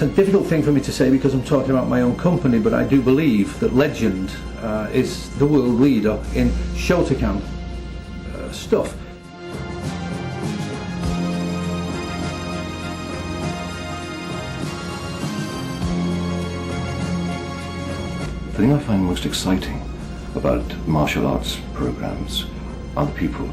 it's a difficult thing for me to say because I'm talking about my own company, but I do believe that Legend is the world leader in Shotokan stuff. The thing I find most exciting about martial arts programs are the people.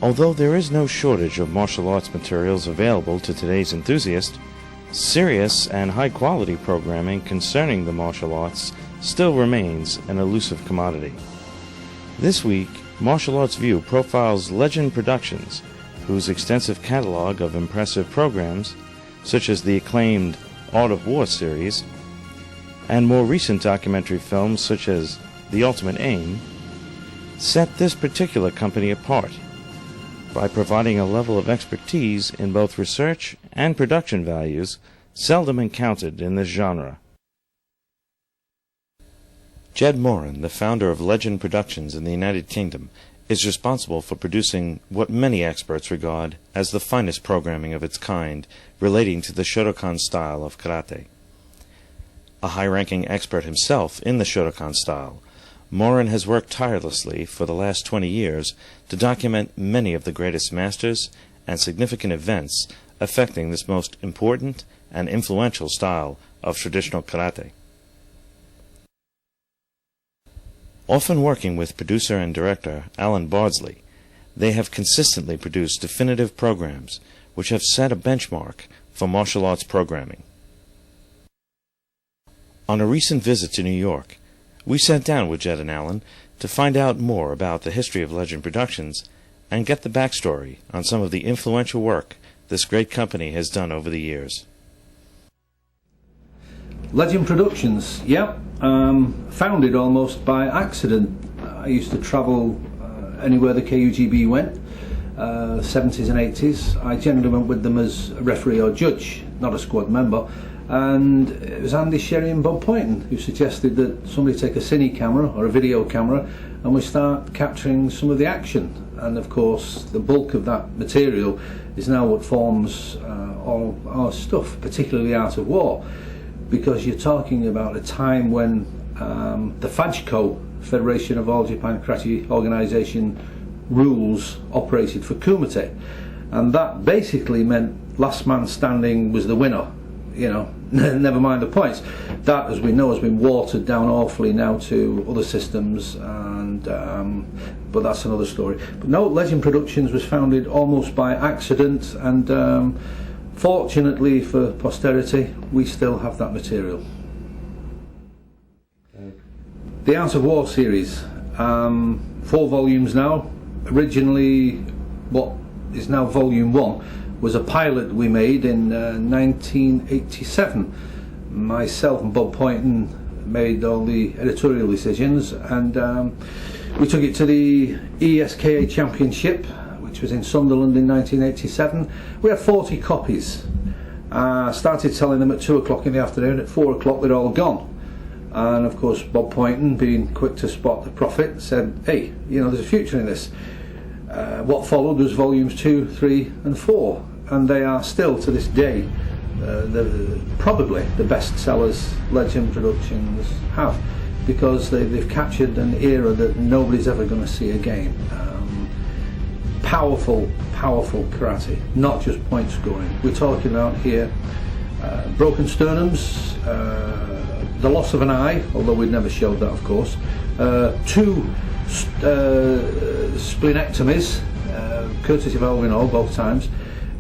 Although there is no shortage of martial arts materials available to today's enthusiast, serious and high-quality programming concerning the martial arts still remains an elusive commodity. This week, Martial Arts View profiles Legend Productions, whose extensive catalog of impressive programs, such as the acclaimed Art of War series, and more recent documentary films such as The Ultimate Aim, set this particular company apart by providing a level of expertise in both research and production values seldom encountered in this genre. Jed Moran, the founder of Legend Productions in the United Kingdom, is responsible for producing what many experts regard as the finest programming of its kind relating to the Shotokan style of karate. A high-ranking expert himself in the Shotokan style, Moran has worked tirelessly for the last 20 years to document many of the greatest masters and significant events affecting this most important and influential style of traditional karate. Often working with producer and director Alan Bardsley, they have consistently produced definitive programs which have set a benchmark for martial arts programming. On a recent visit to New York, we sat down with Ged and Allan to find out more about the history of Legend Productions and get the backstory on some of the influential work this great company has done over the years. Legend Productions, founded almost by accident. I used to travel anywhere the KUGB went, 70s and 80s. I generally went with them as a referee or judge, not a squad member. And it was Andy Sherry and Bob Poynton who suggested that somebody take a cine camera or a video camera and we start capturing some of the action. And of course the bulk of that material is now what forms all our stuff, particularly Art of War, because you're talking about a time when the FAJCO, Federation of All Japan Karate Organization, rules operated for Kumite, and that basically meant last man standing was the winner. You know, never mind the points. That, as we know, has been watered down awfully now to other systems, and but that's another story. But no, Legend Productions was founded almost by accident, and fortunately for posterity, we still have that material. The Art of War series, 4 volumes now. Originally, what is now Volume 1 was a pilot we made in 1987. Myself and Bob Poynton made all the editorial decisions, and we took it to the ESKA Championship, which was in Sunderland in 1987. We had 40 copies. Started selling them at 2 o'clock in the afternoon. At 4 o'clock they'd all gone. And of course Bob Poynton, being quick to spot the profit, said, hey, you know, there's a future in this. What followed was volumes 2, 3 and 4, and they are still to this day probably the best sellers Legend Productions have, because they've captured an era that nobody's ever going to see again. Powerful karate, not just point scoring. We're talking about here broken sternums, the loss of an eye, although we'd never showed that, of course, 2 splenectomies, courtesy of Elvin Hall both times.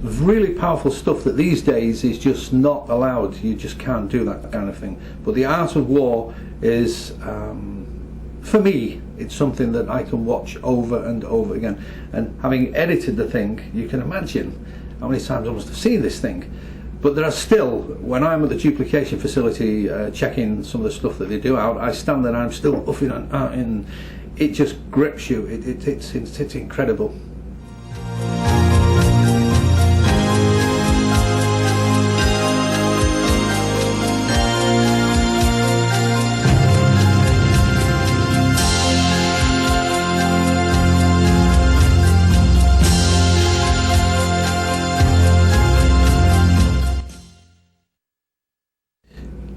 Really powerful stuff that these days is just not allowed. You just can't do that kind of thing. But the Art of War is, for me, it's something that I can watch over and over again. And having edited the thing, you can imagine how many times I must have seen this thing. But there are still, when I'm at the duplication facility checking some of the stuff that they do out, I stand there and I'm still uffing and it just grips you. It's incredible.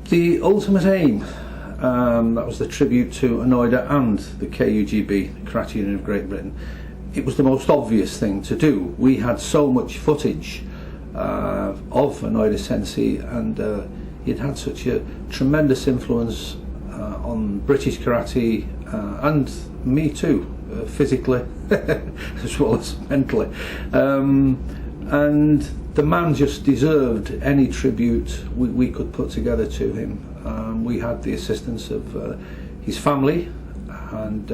The ultimate aim, that was the tribute to Anoida and the KUGB, the Karate Union of Great Britain. It was the most obvious thing to do. We had so much footage of Anoida Sensei, and he'd had such a tremendous influence on British karate and me too, physically as well as mentally. And the man just deserved any tribute we could put together to him. We had the assistance of his family and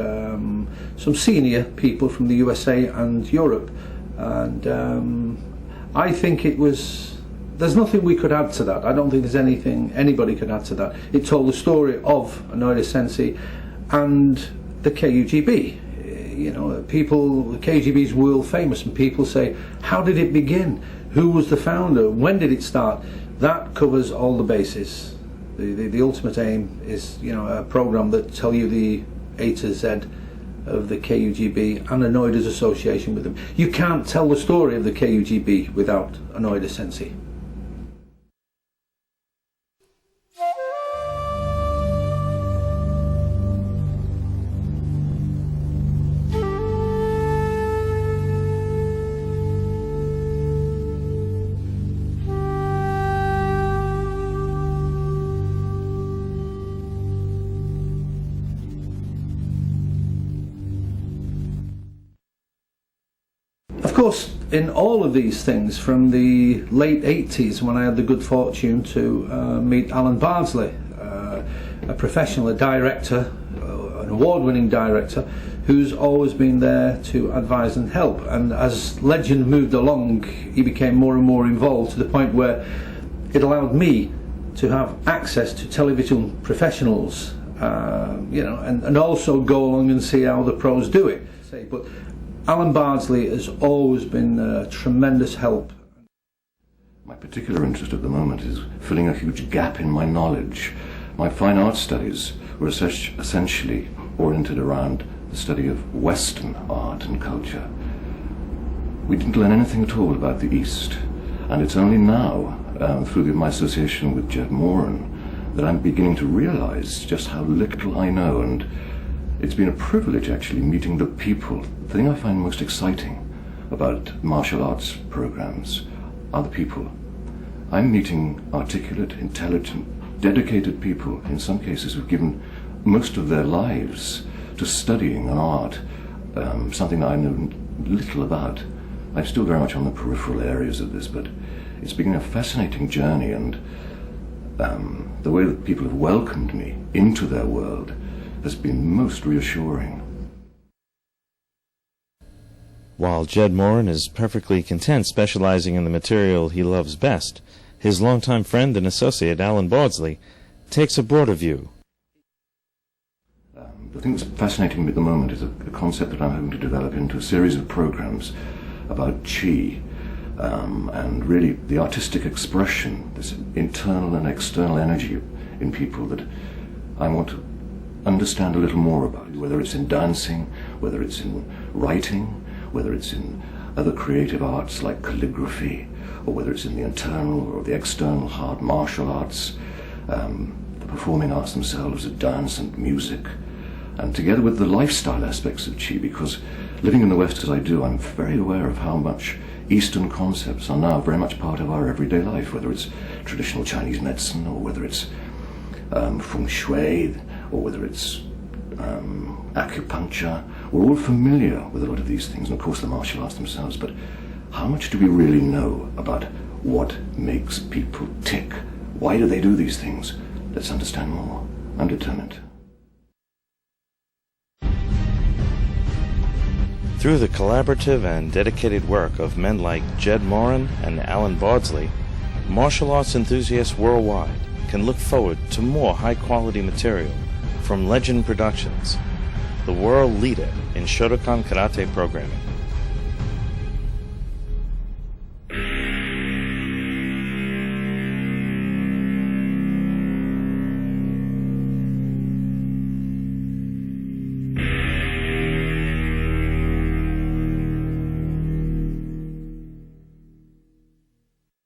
some senior people from the USA and Europe, and I think it was, there's nothing we could add to that. I don't think there's anything anybody could add to that. It told the story of Anoida Sensei and the KUGB. You know, people, the KUGB is world famous, and people say, how did it begin? Who was the founder? When did it start? That covers all the bases. The ultimate aim is, you know, a program that tell you the A to Z of the KUGB and Anoida's association with them. You can't tell the story of the KUGB without Anoida Sensei. Of course, in all of these things, from the late 80s, when I had the good fortune to meet Alan Bardsley, a professional, a director, an award-winning director, who's always been there to advise and help. And as Legend moved along, he became more and more involved, to the point where it allowed me to have access to television professionals, you know, and also go along and see how the pros do it. But Alan Bardsley has always been a tremendous help. My particular interest at the moment is filling a huge gap in my knowledge. My fine arts studies were essentially oriented around the study of Western art and culture. We didn't learn anything at all about the East, and it's only now, through my association with Ged and Allan, that I'm beginning to realize just how little I know. And it's been a privilege actually meeting the people. The thing I find most exciting about martial arts programs are the people. I'm meeting articulate, intelligent, dedicated people, in some cases who've given most of their lives to studying an art, something that I know little about. I'm still very much on the peripheral areas of this, but it's been a fascinating journey, and the way that people have welcomed me into their world has been most reassuring. While Ged Moran is perfectly content specializing in the material he loves best, his longtime friend and associate Alan Bardsley takes a broader view. The thing that's fascinating me at the moment is a concept that I'm hoping to develop into a series of programs about Qi, and really the artistic expression, this internal and external energy in people that I want to understand a little more about, whether it's in dancing, whether it's in writing, whether it's in other creative arts like calligraphy, or whether it's in the internal or the external hard martial arts, the performing arts themselves of dance and music, and together with the lifestyle aspects of Qi, because living in the West as I do, I'm very aware of how much Eastern concepts are now very much part of our everyday life, whether it's traditional Chinese medicine, or whether it's feng shui, or whether it's acupuncture. We're all familiar with a lot of these things, and of course the martial arts themselves, but how much do we really know about what makes people tick? Why do they do these things? Let's understand more. I'm determined. Through the collaborative and dedicated work of men like Ged Moran and Alan Bardsley, martial arts enthusiasts worldwide can look forward to more high-quality material from Legend Productions, the world leader in Shotokan karate programming.